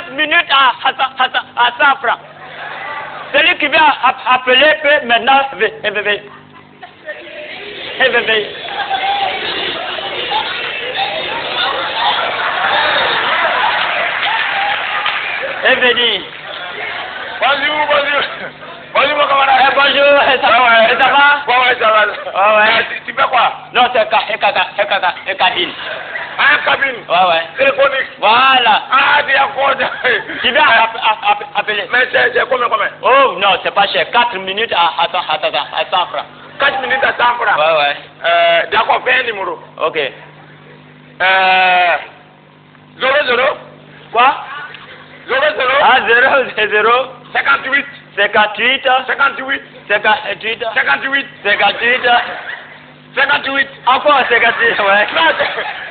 4 minutes à 100 francs. Celui qui vient appeler peut maintenant venir. Bonjour mon camarade. Bonjour, ça va? Ouais, ça va. Ouais. Tu fais quoi? Non, c'est cabine. Cabine. Ouais. Téléphonique. Voilà. D'accord. Tu viens appeler. Mais c'est combien? Oh, non, c'est pas cher. 4 minutes à 100 francs. 4 minutes à 100 francs. Ouais. D'accord, fais un numéro. Ok. 00. Quoi? 00. Ah, 0. 58. 58. 58. 58. 58. 58. 58. Encore 58, ouais. Non,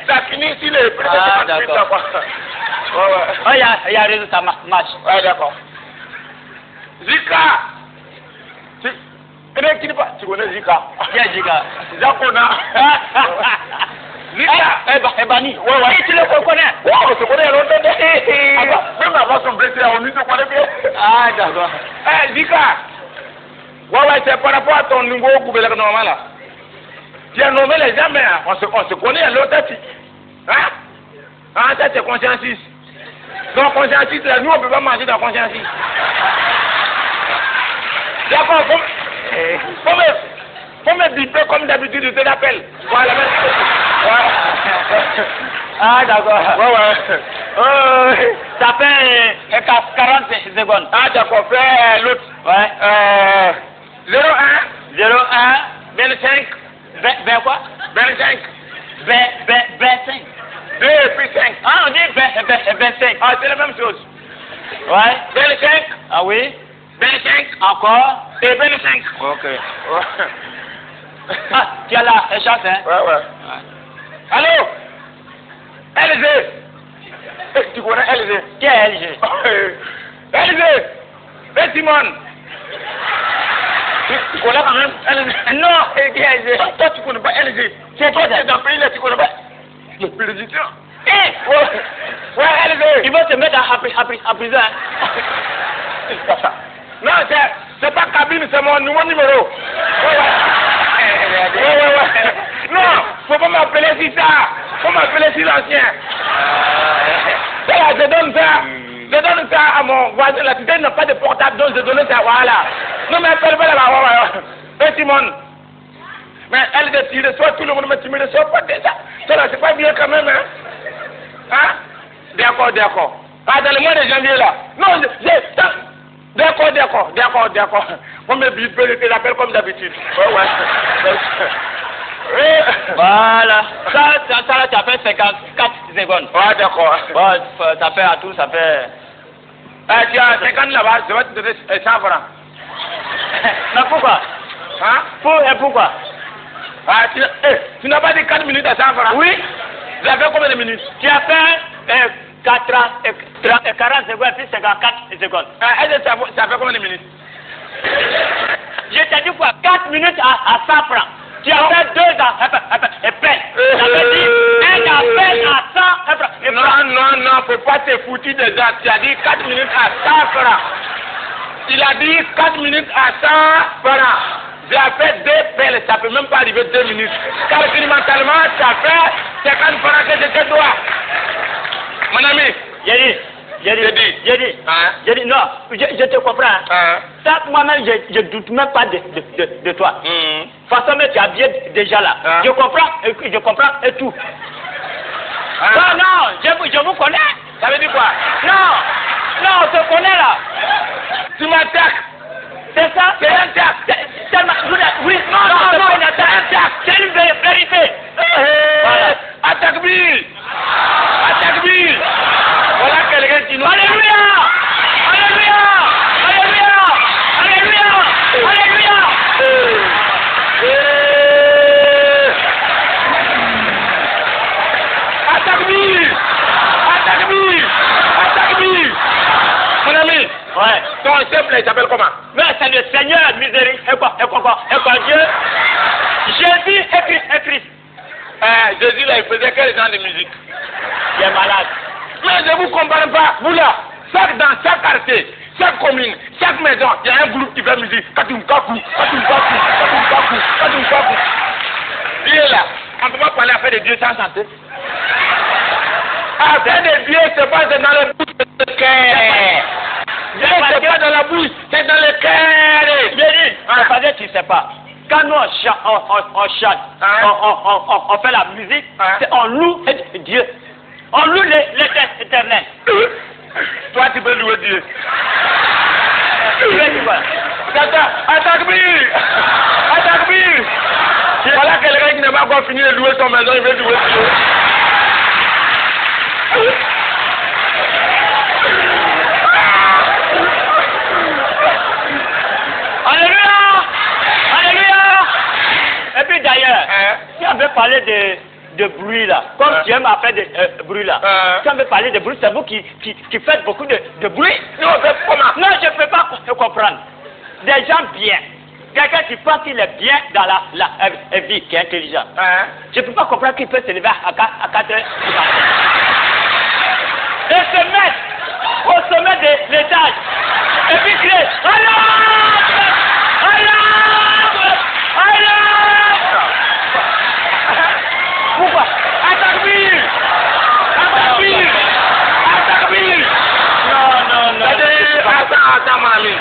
ça finit ici les premiers 58. D'accord. Ouais. Oh, il y a raison, ça marche. Ouais, d'accord. Zika. Tu connais Zika? Qui est Zika? Zakona. Zika. Ebani. Ouais. Tu le connais? Ouais, on se connaît longtemps. Même avant son blessé, on se connaît bien. Ah, d'accord. Zika. Ouais, c'est par rapport à ton nouveau gouvernement normal là. Tu as nommé les gens, mais on se connaît à l'autre. Hein? Ça c'est conscience 6. Donc conscience 6, nous on ne peut pas manger dans conscience 6. D'accord, faut me biper comme d'habitude, je te l'appelle. Voilà. Ah, d'accord. Ouais. Ça fait 40 secondes. Ah, d'accord, fais l'autre. Ouais. 01. 25. 20 quoi? 25. 25. 2 et puis 5. Ah, on dit 25. Ah, c'est la même chose. Ouais. 25. Ah oui. 25. Encore. Et 25. Ok. Ah, tu as la chance, hein? Ouais. Allô? LG. Tu connais LG? Qui est LG? LG. Et Simone. Tu connais quand même LG? Non, qui est LG? Toi, tu connais pas LG. C'est toi, qui ça? dans le pays là, tu connais pas. Le président. Ouais, LG. Ils vont te mettre en prison. Non, c'est pas cabine, c'est mon nouveau numéro. Ouais. Non, faut pas m'appeler si ça. Faut m'appeler si l'ancien. Voilà, je donne ça à mon voisin. La petite n'a pas de portable, donc je donne ça, voilà. Non, mais appelle pas là-bas, ouais. Simone. Mais elle tu reçois tout le monde, mais tu me reçois pas déjà. Ça là, c'est pas bien quand même, hein? D'accord. Ah, dans le mois de janvier là. Non, D'accord. On me biper, je l'appelle comme d'habitude. Ouais. Voilà. Ça là, tu as fait 54 secondes. Ouais, d'accord. Bon, ça fait à tout, ça fait... Tu as 50 là-bas, je vais te donner 100 francs. Mais pourquoi? Hein? Pourquoi? Ah, tu n'as pas dit 4 minutes à 100 francs? Oui. Tu as fait combien de minutes? Tu as fait 40 secondes, puis 54 secondes. Ça fait combien de minutes? Je t'ai dit quoi? 4 minutes à 100 francs. Tu as fait 2 appels. Ça veut dire 1 appel à 100 francs. Non, faut pas te foutre des gens. Tu as dit 4 minutes à 100 francs. Il a dit 4 minutes à 100 francs. J'ai fait 2 pelles, ça peut même pas arriver 2 minutes. Calculementalement, ça fait 50 francs que je te dois. Mon ami, J'ai dit, non, je te comprends. Ça, moi-même, je ne doute même pas de toi. De toute façon, mais tu as bien déjà là. Je comprends et tout. Non, je vous connais. Ça veut dire quoi? Non, on se connaît là. Tu m'attaques. C'est ça? C'est un tac. Oui, non, c'est une vérité. Voilà. Attaque Bill. Voilà quelqu'un qui nous... Alléluia. Attaque Bill. Mon ami. Ouais. Ton chef là, il s'appelle comment? Mais c'est le Seigneur miséricordieux. Et quoi Dieu? Jésus et Christ. Jésus là, il faisait quel genre de musique? Il est malade. Mais je vous comprends pas. Vous là, dans chaque quartier, chaque commune, chaque maison, il y a un groupe qui fait musique. Katoum Kakou. Il est là. On ne peut pas parler à faire des dieux sans chanter. À faire des dieux, c'est pas dans la bouche, c'est dans le cœur. C'est pas dans la bouche, c'est dans le cœur. Jérémy, parce que tu ne sais pas. Quand nous on chante, on fait la musique, on loue Dieu. On loue l'Éternel. Toi, tu peux louer Dieu. Attaque-moi. Voilà quelqu'un qui n'a pas encore fini de louer son maison, il veut louer Dieu. Alléluia. Et puis d'ailleurs, si on veut parler de bruit là, comme tu aimes faire de bruit là, si on veut parler de bruit, c'est vous qui faites beaucoup de bruit. Non, je ne peux pas comprendre. Des gens bien. Quelqu'un qui pense qu'il est bien dans la vie, qui est intelligent. Je ne peux pas comprendre qu'il peut se lever à 4 heures du matin. Et se mettre au sommet de l'étage. Et puis crier Allah. Pourquoi? Attaque-moi. Non. Attends, mon ami.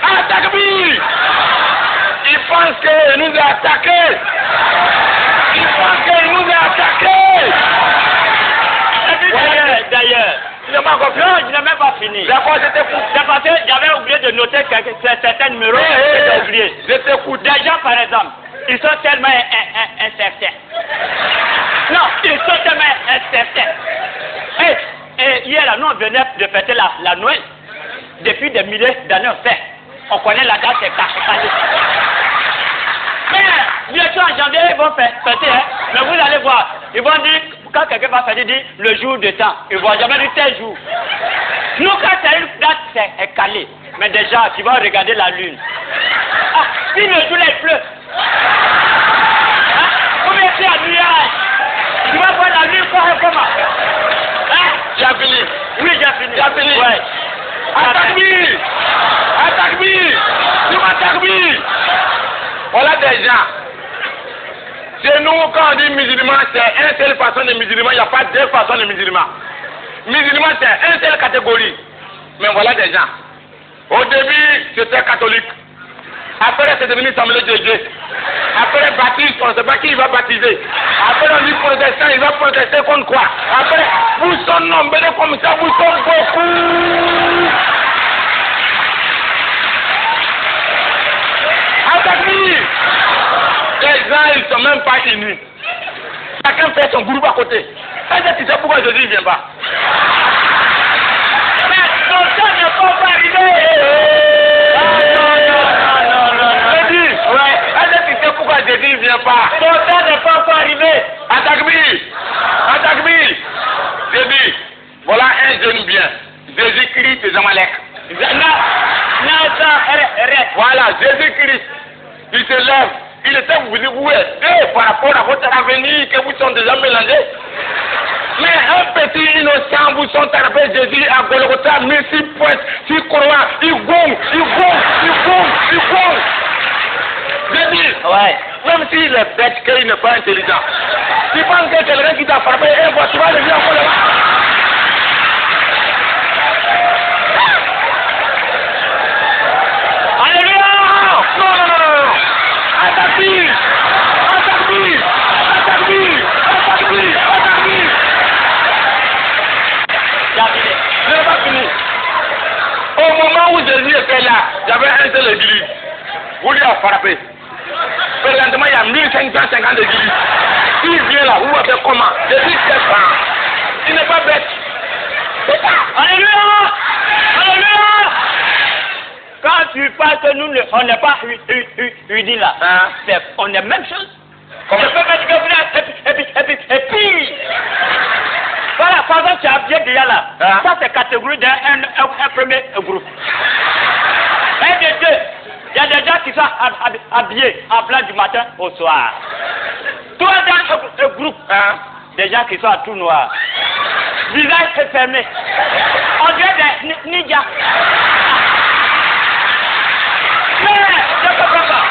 Attaque-moi. Il pense qu'il nous a attaqués. D'ailleurs, non, je n'ai même pas fini. D'accord, je t'écoute. C'est parce que j'avais oublié de noter certains numéros que j'ai oubliés. Je t'écoute. Des gens, par exemple, ils sont tellement incertains. Non, ils sont tellement incertains. Et hier, là, nous, on venait de fêter la Noël. Depuis des milliers d'années, on connaît la date, c'est calé. Mais, bientôt en janvier, ils vont fêter, hein. Mais vous allez voir, ils vont dire, quand quelqu'un va fêter, dire le jour de temps. Ils ne vont jamais dire tel jour. Nous, quand c'est une date, c'est calé. Mais des gens qui vont regarder la lune. Ah, si le jour, il pleut. Combien c'est un nuage? Tu vas voir la lune comment? Tu as fini? Oui, j'ai fini. Tu as fini? Ouais. Attaque-moi. Tu m'attaques-moi. Voilà des gens. Chez nous, quand on dit musulman, c'est une seule façon de musulman, il n'y a pas deux façons de musulman. Musulman, c'est une seule catégorie. Mais voilà des gens. Au début, c'était catholique. Après, c'est devenu Assemblée de Dieu. Après, baptiste, on ne sait pas qui il va baptiser. Après, on dit protestant, il va protester contre quoi? Après, vous sont nombreux comme ça, vous sont beaucoup. Attaque-moi. Les gens, ils ne sont même pas unis. Chacun fait son groupe à côté. Est-ce que tu sais pourquoi Jésus ne vient pas? Mais ton temps n'est pas arrivé. Pourquoi Jésus ne vient pas? Ton temps n'est pas encore arrivé. Attaque-moi. Jésus, voilà un jeune bien. Jésus-Christ de Zamalek. Voilà, Jésus-Christ. Il se lève. Il était vous aider par rapport à votre avenir que vous sont déjà mélangés. Mais un petit innocent vous sont attrapés Jésus à Golgotha, mais s'il pointe, s'il croit, il gonfle. Jésus, même s'il est bête, qu'il n'est pas intelligent. Tu penses que quelqu'un qui t'a frappé, tu vas le dire encore là-bas. Alléluia! Non. Attaque-lui. Je n'ai pas fini. Au moment où Jésus était là, il y avait un seul église. Vous lui avez frappé. Présentement, il y a 1550 églises. Il vient là, vous avez comment? Jésus est pas. Il n'est pas bête. C'est ça. Alléluia! Quand tu parles que nous, on n'est pas unis là, on est même chose. Comment? Je peux mettre et puis, voilà, par exemple, tu as bien déjà là. Ça, c'est catégorie d'un premier groupe. Un des deux, il y a des gens qui sont habillés en plein du matin au soir. Toi, dans un groupe, des gens qui sont à tout noir. Visage fermé. On dirait des ninjas. Mais, je comprends pas.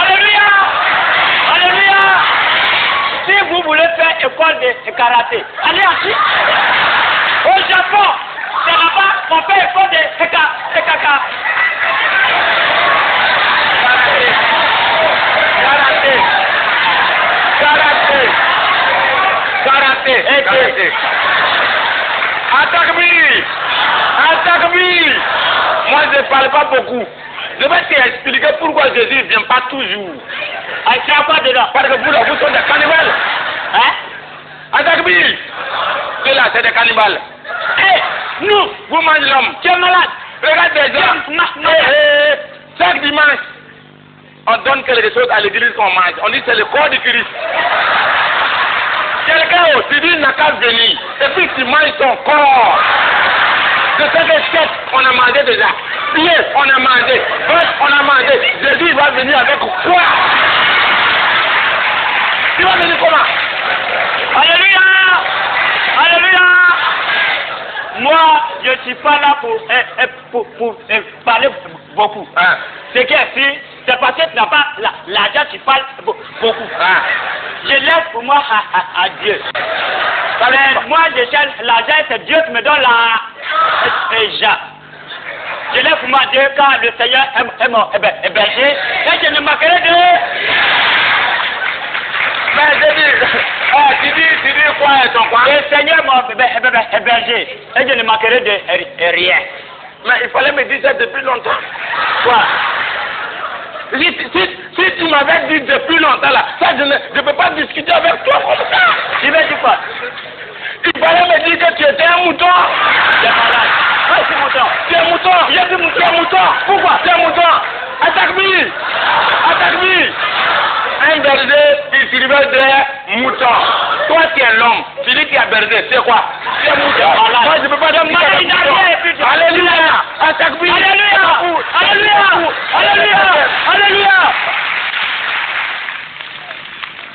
Alléluia. Alléluia. Si vous voulez faire école de karaté, allez assis. Au Japon, c'est là-bas qu'on fait école de kaka. Karaté. Atakbir. Moi, je ne parle pas beaucoup. Je vais t'expliquer pourquoi Jésus ne vient pas toujours. Il sera pas dedans. Parce que vous, là, vous êtes des cannibales. Hein? Atakbir. Ceux-là, c'est des cannibales. Nous, Vous mangez l'homme. tu es malade. Regarde les gens. Chaque dimanche, on donne quelque chose à l'église qu'on mange. On dit que c'est le corps du Christ. Quelqu'un aussi dit n'a qu'à venir. Et puis tu manges son corps. De ce que on a mangé déjà. Pied, on a mangé. Bœuf, on a mangé. Jésus va venir avec quoi? Il va venir comment? Alléluia. Alléluia. Moi, je ne suis pas là pour parler beaucoup. Hein? C'est que si, c'est parce que tu n'as pas l'argent, tu parles beaucoup. Hein? Je laisse pour moi à Dieu. Mais moi, je cherche l'argent, c'est Dieu qui me donne l'argent. Je laisse pour moi Dieu quand le Seigneur est mon héberger. Et je ne manquerai de... Mais je dis, tu dis quoi ton quoi? Le Seigneur m'a hébergé. Et je ne manquerai de rien. Mais il fallait me dire ça depuis longtemps. Quoi? Si tu m'avais dit depuis longtemps là, ça je ne peux pas discuter avec toi comme ça. Tu veux dire quoi? Il fallait me dire que tu étais un mouton. Tu es malade. Moi, je suis mouton. Tu es mouton. Je suis mouton. Tu es mouton. Pourquoi? Tu es mouton. Atakbir. Un berger, il surveille des moutons. Toi, tu es l'homme. Tu dis que tu es berger. C'est quoi? Tu es mouton. Moi, je ne peux pas dire que tu es mouton. Alléluia. Atakbir.